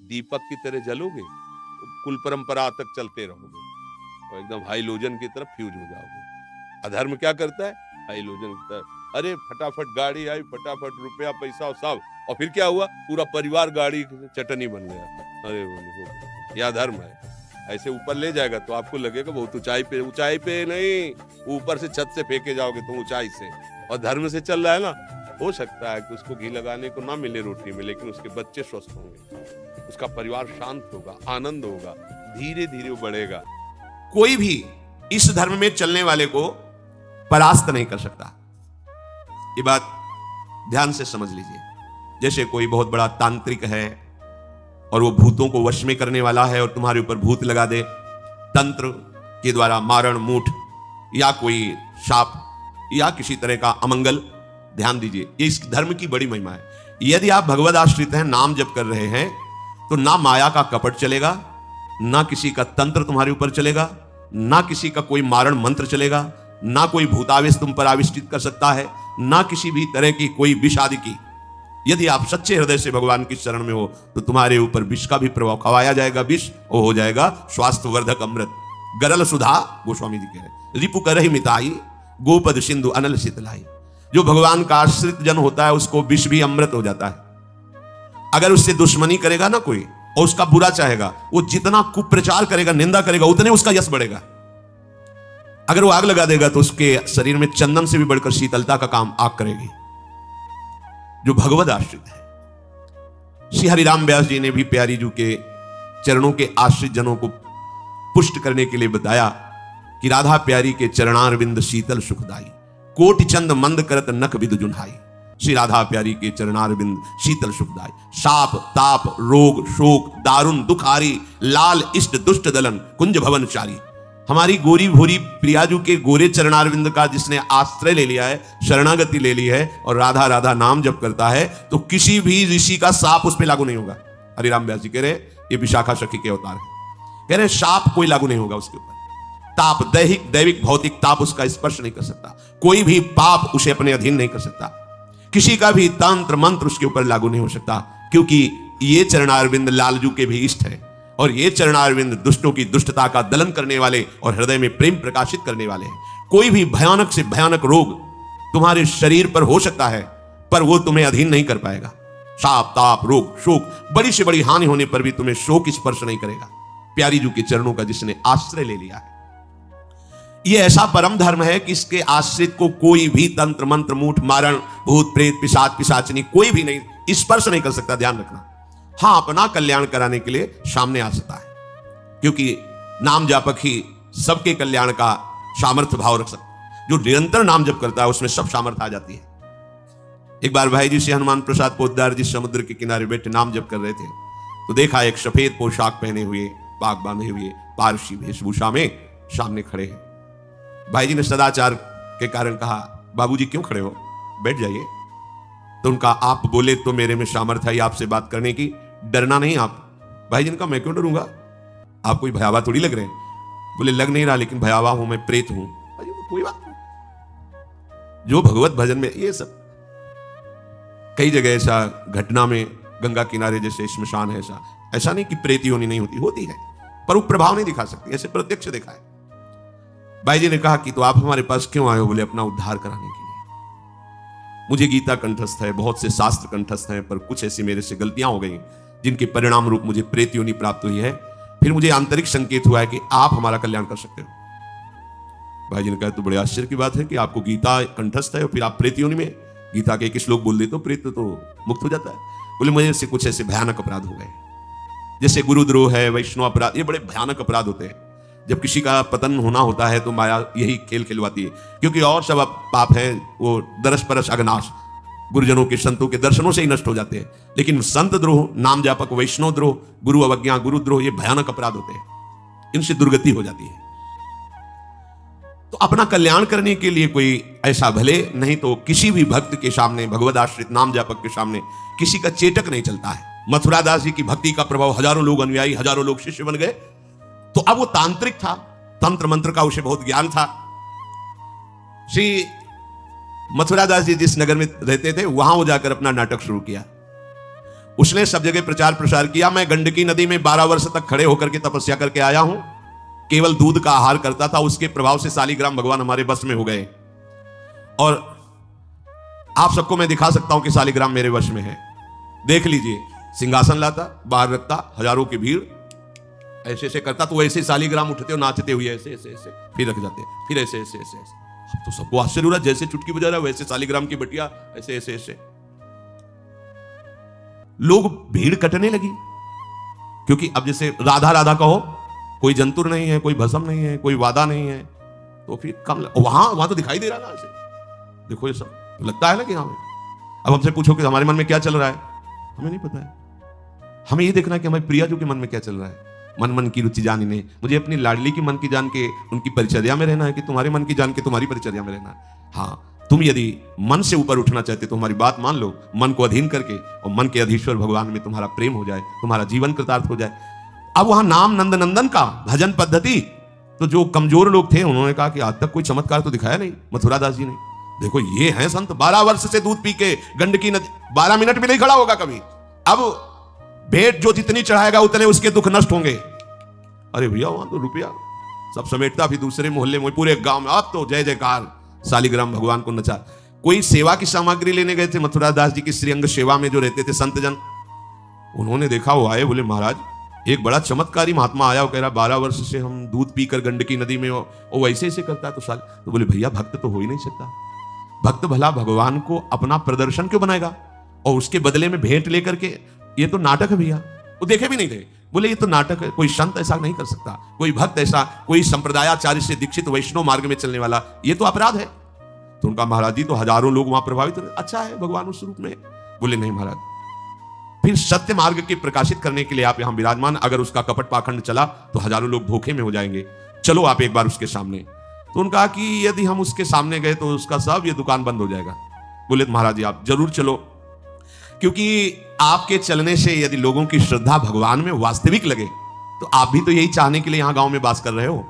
दीपक की तरह जलोगे, कुल परंपरा तक चलते रहोगे और एकदम हाइलोजन की तरफ फ्यूज हो जाओगे। अधर्म क्या करता है? हाइलोजन की तरफ, अरे फटाफट गाड़ी आई, फटाफट रुपया पैसा और सब, और फिर क्या हुआ? पूरा परिवार गाड़ी चटनी बन गया। अरे वो यह धर्म है। ऐसे ऊपर ले जाएगा तो आपको लगेगा बहुत ऊंचाई पे नहीं, ऊपर से छत से फेंके जाओगे तुम ऊंचाई से। और धर्म से चल रहा है ना, हो सकता है कि उसको घी लगाने को ना मिले रोटी में, लेकिन उसके बच्चे स्वस्थ होंगे, उसका परिवार शांत होगा, आनंद होगा, धीरे धीरे वो बढ़ेगा। कोई भी इस धर्म में चलने वाले को परास्त नहीं कर सकता। ये बात ध्यान से समझ लीजिए। जैसे कोई बहुत बड़ा तांत्रिक है और वो भूतों को वश में करने वाला है और तुम्हारे ऊपर भूत लगा दे, तंत्र के द्वारा मारण मूठ या कोई शाप या किसी तरह का अमंगल, ध्यान दीजिए, ये इस धर्म की बड़ी महिमा है। यदि आप भगवद आश्रित हैं, नाम जप कर रहे हैं, तो ना माया का कपट चलेगा, ना किसी का तंत्र तुम्हारे ऊपर चलेगा, ना किसी का कोई मारण मंत्र चलेगा, ना कोई भूतावेश तुम पर आविष्टित कर सकता है, ना किसी भी तरह की कोई विष आदि की। यदि आप सच्चे हृदय से भगवान की शरण में हो तो तुम्हारे ऊपर विष का भी प्रभाव खवाया जाएगा, विष वो हो जाएगा स्वास्थ्य वर्धक अमृत। गरल सुधा, गोस्वामी जी कह रहे, रिपु करहि मिताई, गोपद सिंधु अनल शीतलाई। जो भगवान का आश्रित जन होता है उसको विष भी अमृत हो जाता है। अगर उससे दुश्मनी करेगा ना कोई और उसका बुरा चाहेगा, वो जितना कुप्रचार करेगा, निंदा करेगा, उतने उसका यश बढ़ेगा। अगर वो आग लगा देगा तो उसके शरीर में चंदन से भी बढ़कर शीतलता का काम आग करेगी। जो भगवद आश्रित है, श्री हरिराम व्यास जी ने भी प्यारी जी के चरणों के आश्रित जनों को पुष्ट करने के लिए बताया कि राधा प्यारी के चरणारविंद शीतल सुखदाई, कोटि चंद मंद करत नख विद जुन्हाई। श्री राधा प्यारी के चरणारविंद शीतल सुखदाई, शाप ताप रोग शोक दारुण दुखारी, लाल इष्ट दुष्ट दलन कुंज भवन चारी। हमारी गोरी भोरी प्रियाजू के गोरे चरणारविंद का जिसने आश्रय ले लिया है, शरणागति ले ली है और राधा राधा नाम जप करता है, तो किसी भी ऋषि का साप उस पर लागू नहीं होगा। हरिराम व्यास जी कह रहे, ये विशाखा सखी के अवतार है, कह रहे शाप कोई लागू नहीं होगा उसके ऊपर। ताप, दैहिक दैविक भौतिक ताप उसका स्पर्श नहीं कर सकता, कोई भी पाप उसे अपने अधीन नहीं कर सकता, किसी का भी तंत्र मंत्र उसके ऊपर लागू नहीं हो सकता, क्योंकि ये चरणारविंद लालजू के भी इष्ट है और ये चरणारविंद दुष्टों की दुष्टता का दलन करने वाले और हृदय में प्रेम प्रकाशित करने वाले हैं। कोई भी भयानक से भयानक रोग तुम्हारे शरीर पर हो सकता है, पर वो तुम्हें अधीन नहीं कर पाएगा। शाप ताप रोग शोक, बड़ी से बड़ी हानि होने पर भी तुम्हें शोक स्पर्श नहीं करेगा, प्यारी जू के चरणों का जिसने आश्रय ले लिया है। ये ऐसा परम धर्म है कि इसके आश्रित को कोई भी तंत्र मंत्र मूठ मारण भूत प्रेत पिशाच पिशाचनी कोई भी नहीं स्पर्श नहीं कर सकता। ध्यान रखना। हाँ, अपना कल्याण कराने के लिए सामने आ सकता है, क्योंकि नाम जापक ही सबके कल्याण का सामर्थ्य भाव रख सकता। जो निरंतर नाम जप करता है उसमें सब सामर्थ्य आ जाती है। एक बार भाई जी से हनुमान प्रसाद पोद्दार जी समुद्र के किनारे बैठे नाम जप कर रहे थे, तो देखा एक सफेद पोशाक पहने हुए, पाग बांधे हुए पारसी वेशभूषा में सामने खड़े हैं। भाई जी ने सदाचार के कारण कहा, बाबूजी क्यों खड़े हो, बैठ जाइए। तो उनका आप बोले तो मेरे में सामर्थ्य है आपसे बात करने की, डरना नहीं आप। भाई जी ने कहा, मैं क्यों डरूंगा, आप कोई भयावह थोड़ी लग रहे हैं। बोले लग नहीं रहा, लेकिन भयावह हूं, मैं प्रेत हूं। भाई जी कोई बात नहीं। जो भगवत भजन में ये सब कई जगह ऐसा घटना में, गंगा किनारे जैसे स्मशान है, ऐसा नहीं कि प्रेत योनि नहीं होती, होती है, पर वो प्रभाव नहीं दिखा सकती, ऐसे प्रत्यक्ष देखा है। भाई जी ने कहा कि तो आप हमारे पास क्यों आए हो? बोले अपना उद्धार कराने के लिए। मुझे गीता कंठस्थ है, बहुत से शास्त्र कंठस्थ हैं, पर कुछ ऐसी मेरे से गलतियां हो गई जिनके परिणाम रूप मुझे प्रेत योनि प्राप्त हुई है। फिर मुझे आंतरिक संकेत हुआ है कि आप हमारा कल्याण कर सकते हो। भाई जी ने कहा, तो बड़े आश्चर्य की बात है कि आपको गीता कंठस्थ है और फिर आप प्रेत योनि में। गीता के एक श्लोक बोल दे तो प्रेत तो मुक्त हो जाता है। बोले मुझे से कुछ ऐसे भयानक अपराध हो गए, जैसे गुरुद्रोह है, वैष्णव अपराध, ये बड़े भयानक अपराध होते हैं। जब किसी का पतन होना होता है तो माया यही खेल खिलवाती है, क्योंकि और सब पाप हैं वो दरस परस अगनाश, गुरुजनों के संतों के दर्शनों से ही नष्ट हो जाते हैं। लेकिन संत द्रोह, नाम जापक, वैष्णव द्रोह, गुरु अवज्ञा, गुरुद्रोह, ये भयानक अपराध होते हैं, इनसे दुर्गति हो जाती है। तो अपना कल्याण करने के लिए कोई ऐसा भले नहीं तो किसी भी भक्त के सामने, भगवद आश्रित नाम जापक के सामने किसी का चेटक नहीं चलता है। मथुरा दास जी की भक्ति का प्रभाव, हजारों लोग अनुयायी, हजारों लोग शिष्य बन गए। तो अब वो तांत्रिक था, तंत्र मंत्र का उसे बहुत ज्ञान था। श्री मथुरा दास जी जिस नगर में रहते थे वहां वो जाकर अपना नाटक शुरू किया। उसने सब जगह प्रचार प्रसार किया, मैं गंडकी नदी में 12 वर्ष तक खड़े होकर के तपस्या करके आया हूं, केवल दूध का आहार करता था, उसके प्रभाव से शालिग्राम भगवान हमारे बस में हो गए। और आप सबको मैं दिखा सकता हूं कि शालिग्राम मेरे वश में है। देख लीजिए, सिंहासन लाता, बाहर रखता, हजारों की भीड़, ऐसे ऐसे करता तो ऐसे शालिग्राम उठते और नाचते हुए ऐसे ऐसे ऐसे, फिर रख जाते, फिर ऐसे ऐसे ऐसे ऐसे। अब तो सबको आश्चर्य हो रहा, जैसे चुटकी बजा रहा वैसे शालिग्राम की बटिया ऐसे ऐसे ऐसे। लोग भीड़ कटने लगी, क्योंकि अब जैसे राधा राधा कहो, कोई जंतुर नहीं है, कोई भस्म नहीं है, कोई वादा नहीं है, तो फिर कम वहां तो दिखाई दे रहा ना ऐसे। देखो ये सब लगता है ना कि हाँ। अब हमसे पूछो कि हमारे मन में क्या चल रहा है, हमें नहीं पता है। हमें ये देखना है कि हमारे प्रिया जो के मन में क्या चल रहा है। मन मन की रुचि जानिने, मुझे अपनी लाडली की मन की जान के उनकी परिचर्या में रहना है कि तुम्हारे मन की जान के तुम्हारी परिचर्या में रहना है। हाँ, तुम यदि मन से ऊपर उठना चाहते तो हमारी बात मान लो, मन को अधीन करके, और मन के अधीश्वर भगवान में तुम्हारा प्रेम हो जाए, तुम्हारा जीवन कृतार्थ हो जाए। अब वहां नाम नंद नंदन का भजन पद्धति, तो जो कमजोर लोग थे उन्होंने कहा कि आज तक कोई चमत्कार तो दिखाया नहीं मथुरा दास जी ने। देखो ये है संत, 12 वर्ष से दूध पी के गंडकी नदी, 12 मिनट भी नहीं खड़ा होगा कभी। अब भेंट जो जितनी चढ़ाएगा उतने उसके दुख नष्ट होंगे। अरे भैया वहां तो रुपया सब समेटता, फिर दूसरे मोहल्ले में, पूरे गांव में अब तो जय जयकार, शालिग्राम भगवान को नचा। कोई सेवा की सामग्री लेने गए थे मथुरा दास जी की श्रीअंग सेवा में जो रहते थे संत जन, उन्होंने देखा, वो आए, बोले महाराज एक बड़ा चमत्कारी महात्मा आया, वो कह रहा 12 वर्ष से हम दूध पीकर गंडकी नदी में, वो वैसे ऐसे करता है तो बोले भैया भक्त तो हो ही नहीं सकता। भक्त भला भगवान को अपना प्रदर्शन क्यों बनाएगा, और उसके बदले में भेंट लेकर के, ये तो नाटक है भैया। वो देखे भी नहीं थे, बोले ये तो नाटक है, कोई संत ऐसा नहीं कर सकता, कोई भक्त ऐसा, कोई संप्रदायाचार्य से दीक्षित वैष्णव मार्ग में चलने वाला, ये तो अपराध है। तो उनका महाराज जी तो हजारों लोग वहां प्रभावित हुए, अच्छा है भगवान उस रूप में। बोले नहीं महाराज, फिर सत्य मार्ग के प्रकाशित करने के लिए आप यहां विराजमान, अगर उसका कपट पाखंड चला तो हजारों लोग धोखे में हो जाएंगे, चलो आप एक बार उसके सामने। तो उनका कि यदि हम उसके सामने गए तो उसका सब ये दुकान बंद हो जाएगा। बोले महाराज जी आप जरूर चलो, क्योंकि आपके चलने से यदि लोगों की श्रद्धा भगवान में वास्तविक लगे तो आप भी तो यही चाहने के लिए यहां गांव में वास कर रहे हो।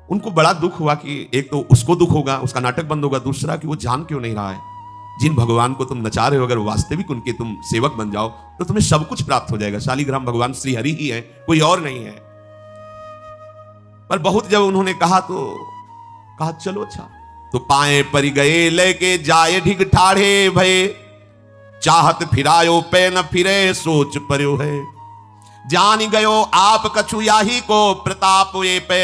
उनको बड़ा दुख हुआ कि एक तो उसको दुख होगा, उसका नाटक बंद होगा, दूसरा कि वो जान क्यों नहीं रहा है जिन भगवान को तुम नचा रहे हो, अगर वास्तविक उनके तुम सेवक बन जाओ तो तुम्हें सब कुछ प्राप्त हो जाएगा। शालिग्राम भगवान श्री हरि ही है, कोई और नहीं है। पर बहुत जब उन्होंने कहा तो कहा चलो अच्छा, तो पाए परि गए लेके जाए ढिग ठाढ़े भये, चाहत फिरायो पे न फिरे सोच पर्यो है, जान गयो आप कछु याही को प्रताप ये पे,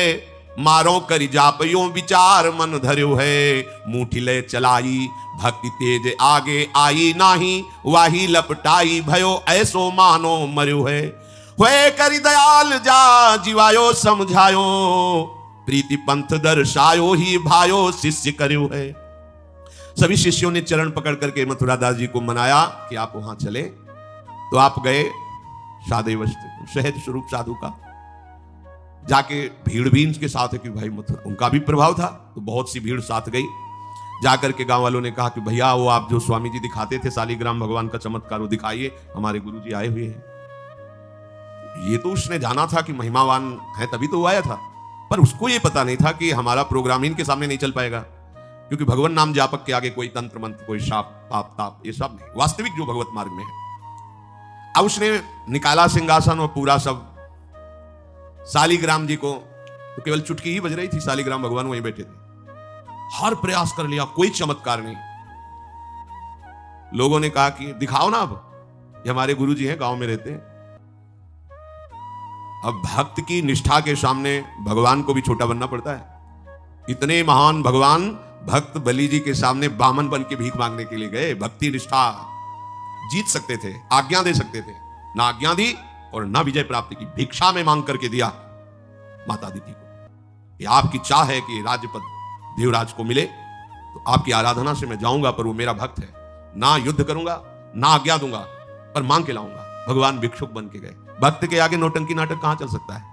मारो करि जाप यो विचार मन धर्यो है, मुठी ले चलाई भक्ति तेज आगे आई नाही, वाही लपटाई भयो ऐसो मानो मर्यो है, हुए करि दयाल जा जीवायो समझायो, प्रीति पंथ दर्शायो ही भायो शिष्य कर्यो है। सभी शिष्यों ने चरण पकड़ करके मथुरा दास जी को मनाया कि आप वहां चले। तो आप गए सादे सहज स्वरूप साधु का, जाके भीड़ भी इनके साथ है कि भाई मथुरा, उनका भी प्रभाव था तो बहुत सी भीड़ साथ गई। जाकर के गांव वालों ने कहा कि भैया वो आप जो स्वामी जी दिखाते थे शालिग्राम भगवान का चमत्कार वो दिखाइए, हमारे गुरु जी आए हुए हैं। ये तो उसने जाना था कि महिमावान है तभी तो वो आया था, पर उसको ये पता नहीं था कि हमारा प्रोग्राम इनके सामने नहीं चल पाएगा, क्योंकि भगवान नाम जापक के आगे कोई तंत्र मंत्र, कोई शाप पाप ताप ये सब नहीं, वास्तविक जो भगवत मार्ग में है। अब उसने निकाला सिंहासन और पूरा सब शालिग्राम जी को, तो केवल चुटकी ही बज रही थी, शालिग्राम भगवान वहीं बैठे थे। हर प्रयास कर लिया, कोई चमत्कार नहीं। लोगों ने कहा कि दिखाओ ना, अब ये हमारे गुरु जी हैं, गांव में रहते हैं। अब भक्त की निष्ठा के सामने भगवान को भी छोटा बनना पड़ता है। इतने महान भगवान भक्त बलि जी के सामने बामन बन के भीख मांगने के लिए गए। भक्ति निष्ठा जीत सकते थे, आज्ञा दे सकते थे, ना आज्ञा दी और ना विजय प्राप्त की, भिक्षा में मांग करके दिया माता दीदी को। ये आपकी चाह है कि राज्यपद देवराज को मिले, तो आपकी आराधना से मैं जाऊंगा, पर वो मेरा भक्त है, ना युद्ध करूंगा ना आज्ञा दूंगा, पर मांग के लाऊंगा। भगवान भिक्षुक बन के गए। भक्त के आगे नौटंकी नाटक कहां चल सकता है?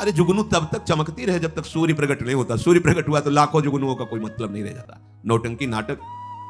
अरे जुगनू तब तक चमकती रहे जब तक सूर्य प्रकट नहीं होता। सूर्य प्रकट हुआ तो लाखों जुगनुओं का कोई मतलब नहीं रह जाता। नौटंकी नाटक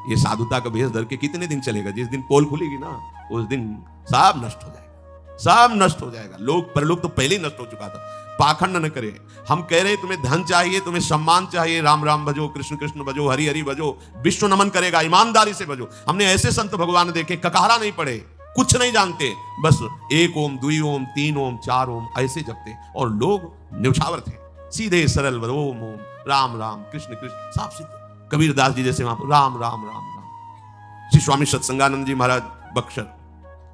ये साधुता का भेष धर के कितने दिन चलेगा? जिस दिन पोल खुलेगी ना उस दिन सब नष्ट हो जाएगा। सब नष्ट हो जाएगा। लोक परलोक तो पहले ही नष्ट हो चुका था। पाखंड न करे। हम कह रहे तुम्हें धन चाहिए, तुम्हें सम्मान चाहिए, राम राम भजो, कृष्ण कृष्ण भजो, हरि हरि भजो, विश्व नमन करेगा, ईमानदारी से भजो। हमने ऐसे संत भगवान देखे, ककहरा नहीं पड़े, कुछ नहीं जानते, बस 1 ओम 2 ओम 3 ओम 4 ओम ऐसे जपते, और लोग न्यौछावर थे, सीधे सरल ओम ओम राम राम कृष्ण कृष्ण, साफ सीधे। कबीरदास जी जैसे वहां राम राम राम राम। श्री स्वामी सत्संगानंद जी महाराज बक्सर,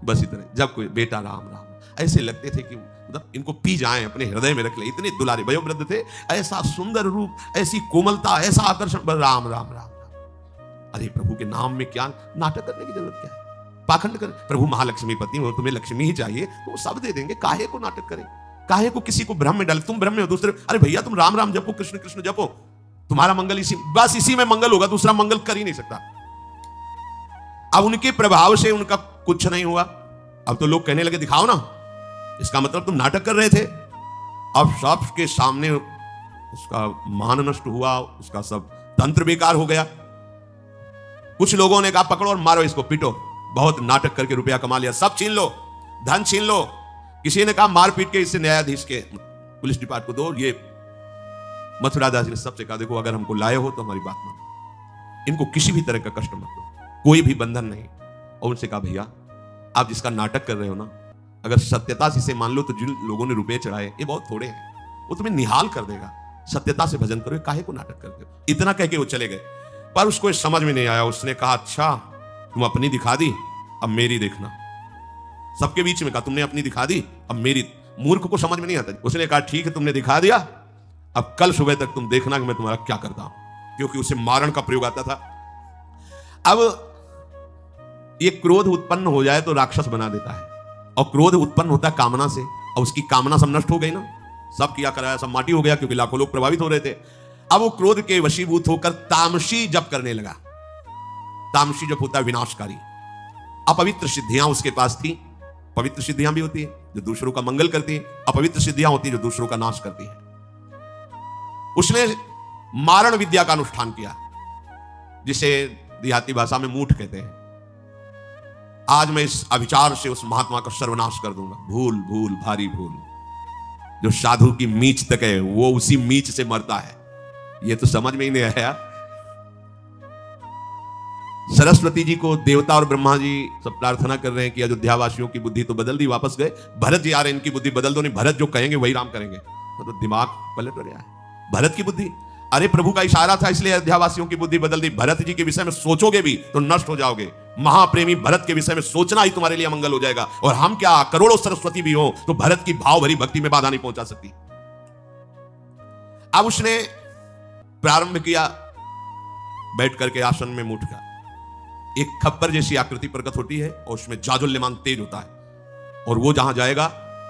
बस इतने। जब कोई बेटा राम राम, ऐसे लगते थे कि मतलब इनको पी जाएं, अपने हृदय में रख ले। इतने दुलारे वयोवृद्ध थे, ऐसा सुंदर रूप, ऐसी कोमलता, ऐसा आकर्षण, बस राम राम राम राम। अरे प्रभु के नाम में क्या नाटक करने की जरूरत क्या है? पाखंड कर। प्रभु महालक्ष्मी पति हो, तुम्हें लक्ष्मी ही चाहिए तो वो सब दे देंगे, काहे को नाटक करें, काहे को किसी को भ्रम में डाले। तुम भ्रम में हो, दूसरे, अरे भैया तुम राम राम जपो, कृष्ण कृष्ण जपो, तुम्हारा मंगल इसी, बस इसी में मंगल होगा, दूसरा मंगल कर ही नहीं सकता। अब उनके प्रभाव से उनका कुछ नहीं हुआ। अब तो लोग कहने लगे दिखाओ ना, इसका मतलब तुम नाटक कर रहे थे। अब सबके सामने उसका मान नष्ट हुआ, उसका सब तंत्र बेकार हो गया। कुछ लोगों ने कहा पकड़ो और मारो इसको, पीटो, बहुत नाटक करके रुपया कमा लिया, सब छीन लो, धन छीन लो। किसी ने कहा मार पीट के इससे न्यायाधीश के पुलिस डिपार्टमेंट को दो। ये मथुरा दास ने सबसे कहा देखो अगर हमको लाए हो तो हमारी बात मानो, इनको किसी भी तरह का कष्ट मत दो, कोई भी बंधन नहीं। और उनसे कहा भैया आप जिसका नाटक कर रहे हो ना, अगर सत्यता से इसे मान लो तो जिन लोगों ने रुपए चढ़ाए ये बहुत थोड़े हैं, वो तुम्हें निहाल कर देगा। सत्यता से भजन करो, काहे को नाटक करते हो। इतना कह के वो चले गए, पर उसको समझ में नहीं आया। उसने कहा अच्छा तुम अपनी दिखा दी, अब मेरी देखना। सबके बीच में कहा तुमने अपनी दिखा दी, अब मेरी। मूर्ख को समझ में नहीं आता। उसने कहा ठीक है तुमने दिखा दिया, अब कल सुबह तक तुम देखना कि मैं तुम्हारा क्या करता हूं, क्योंकि उसे मारण का प्रयोग आता था। अब ये क्रोध उत्पन्न हो जाए तो राक्षस बना देता है, और क्रोध उत्पन्न होता है कामना से, और उसकी कामना सब नष्ट हो गई ना, सब किया कराया सब माटी हो गया, क्योंकि लाखों लोग प्रभावित हो रहे थे। अब वो क्रोध के वशीभूत होकर तामसी जप करने लगा। तामसी जप होता है विनाशकारी। अपवित्र सिद्धियां उसके पास थी। पवित्र सिद्धियां भी होती है जो दूसरों का मंगल करती है, अपवित्र सिद्धियां होती है जो दूसरों का नाश करती है। उसने मारण विद्या का अनुष्ठान किया, जिसे देहाती भाषा में मूठ कहते हैं। आज मैं इस अविचार से उस महात्मा का सर्वनाश कर दूंगा। भूल भूल भारी भूल। जो साधु की मीच तक है वो उसी मीच से मरता है, ये तो समझ में ही नहीं आया। सरस्वती जी को देवता और ब्रह्मा जी सब प्रार्थना कर रहे हैं कि अयोध्या वासियों की बुद्धि तो बदल दी, वापस गए। भरत जी आ रहे हैं, इनकी बुद्धि बदल दो, नहीं भरत जो कहेंगे वही राम करेंगे। तो दिमाग पलट गया है। भरत की बुद्धि, अरे प्रभु का इशारा था इसलिए अयोध्या वासियों की बुद्धि बदल दी। भरत जी के विषय में सोचोगे भी तो नष्ट हो जाओगे। महाप्रेमी भरत के विषय में सोचना ही तुम्हारे लिए मंगल हो जाएगा। और हम क्या, करोड़ों सरस्वती भी हो तो भरत की भाव भरी भक्ति में बाधा नहीं पहुंचा सकती। अब उसने प्रारंभ किया, बैठ करके आसन में मुठ का एक खप्पर जैसी आकृति प्रकट होती है, और उसमें जाजुल्यमान तेज होता है, और वो जहां जाएगा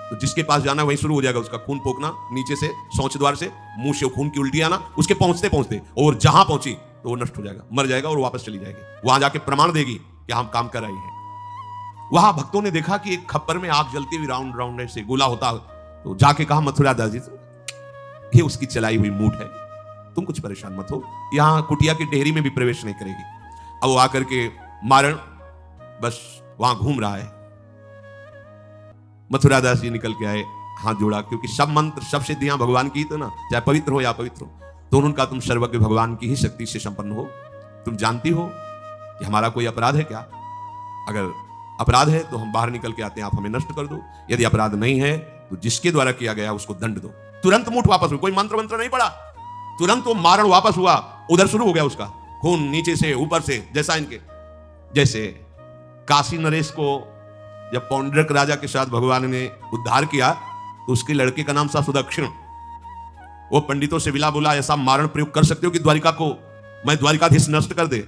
तो जिसके पास जाना वहीं शुरू हो जाएगा उसका खून पोकना, नीचे से शौच द्वार से मुंह से खून की उल्टी आना, उसके पहुंचते पहुंचते, और जहां पहुंची तो वो नष्ट हो जाएगा, मर जाएगा, और वापस चली जाएगी। वहां जाके प्रमाण देगी कि हम काम कर रहे हैं। वहां भक्तों ने देखा कि एक खप्पर में आग जलती हुई राउंड राउंड ऐसे गोला होता, तो जाके कहा मथुरा दास जी ये उसकी चलाई हुई मूठ है, तुम कुछ परेशान मत हो, यहां कुटिया की डेहरी में भी प्रवेश नहीं करेगी। अब वो आकर के मारण बस वहां घूम रहा है। मथुरा दास जी निकल के आए, हाथ जोड़ा, क्योंकि सब मंत्र सब सिद्धियां भगवान की तो ना, चाहे पवित्र हो या अपवित्र हो, तो उनका तुम सर्वज्ञ भगवान की ही शक्ति से संपन्न हो। तुम जानती हो कि हमारा कोई अपराध है क्या? अगर अपराध है तो हम बाहर निकल के आते हैं, आप हमें नष्ट कर दो। यदि अपराध नहीं है तो जिसके द्वारा किया गया उसको दंड दो। तुरंत मूठ वापस हुई, कोई मंत्र मंत्र नहीं पड़ा, तुरंत वो मारण वापस हुआ। उधर शुरू हो गया उसका खून, नीचे से ऊपर से, जैसा इनके जैसे काशी नरेश को जब पौंड्रक राजा के साथ भगवान ने उद्धार किया तो उसके लड़के का नाम था सुदक्षिण। वो पंडितों से विला बोला ऐसा मारण प्रयोग कर सकते हो कि द्वारिका को मैं द्वारिकाधीश नष्ट कर दे।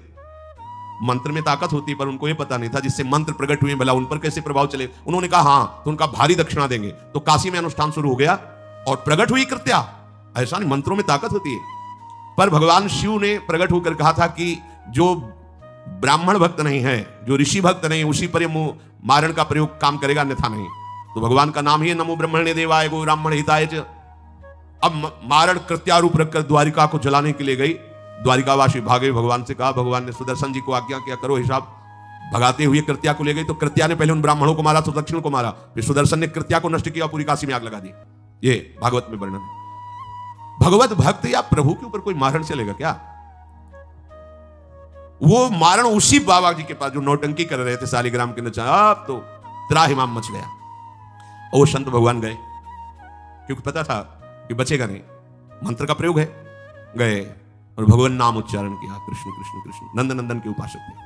मंत्र में ताकत होती है, पर उनको ये पता नहीं था जिससे मंत्र प्रकट हुए भला उन पर कैसे प्रभाव चले। उन्होंने कहा हाँ, तो उनका भारी दक्षिणा देंगे। तो काशी में अनुष्ठान शुरू हो गया और प्रकट हुई कृत्या। ऐसा नहीं, मंत्रों में ताकत होती है। पर भगवान शिव ने प्रकट होकर कहा था कि जो ब्राह्मण भक्त नहीं है, जो ऋषि भक्त नहीं, उसी पर ये मारण का प्रयोग काम करेगा, अन्यथा नहीं। तो भगवान का नाम ही है नमो ब्रह्मणे देवाय गो ब्राह्मण हिताय च। अब मारण कृत्यारूप रखकर द्वारिका को जलाने के लिए गई। द्वारिकावासी भागे, भगवान से कहा, भगवान ने सुदर्शन जी को आज्ञा किया करो हिसाब। भगाते हुए कृत्या को ले गई, तो कृत्या ने पहले उन ब्राह्मणों को मारा, सुदर्शन को मारा, फिर सुदर्शन ने कृत्या को नष्ट किया, पूरी काशी में आग लगा दी। ये भागवत में वर्णन है। भगवत भक्त या प्रभु के ऊपर कोई मारण चलेगा क्या? वो मारण उसी बाबा जी के पास जो नौटंकी कर रहे थे शालिग्राम के नचा, अब तो त्राहिमाम मच गया। और वो संत भगवान गए, क्योंकि पता था कि बचेगा नहीं, मंत्र का प्रयोग है। गए और भगवान नाम उच्चारण किया, कृष्ण कृष्ण कृष्ण। नंद नंदन के उपासक थे,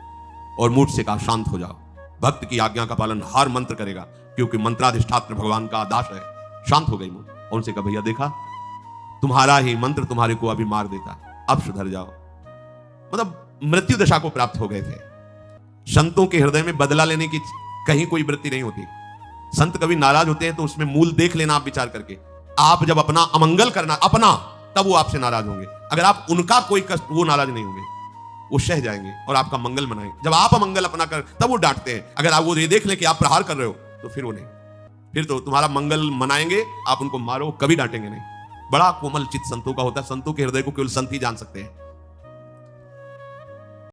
और मूठ से कहा शांत हो जाओ। भक्त की आज्ञा का पालन हर मंत्र करेगा, क्योंकि मंत्राधिष्ठात्र भगवान का आदेश है। शांत हो गई मूठ, और उनसे कहा भैया देखा, तुम्हारा ही मंत्र तुम्हारे को अभी मार देता, अब सुधर जाओ। मतलब मृत्यु दशा को प्राप्त हो गए थे। संतों के हृदय में बदला लेने की कहीं कोई वृत्ति नहीं होती। संत कभी नाराज होते हैं तो उसमें मूल देख लेना आप विचार करके। आप जब अपना अमंगल करना अपना, तब वो आपसे नाराज होंगे। अगर आप उनका कोई कष्ट, वो नाराज नहीं होंगे, वो सह जाएंगे और आपका मंगल मनाएंगे। जब आप अमंगल अपना कर, तब वो डांटते हैं। अगर आप वो ये देख लें कि आप प्रहार कर रहे हो, तो फिर वो नहीं, फिर तो तुम्हारा मंगल मनाएंगे, आप उनको मारो, कभी डांटेंगे नहीं। बड़ा कोमल चित्त संतों का होता है। संतों के हृदय को केवल संत ही जान सकते हैं।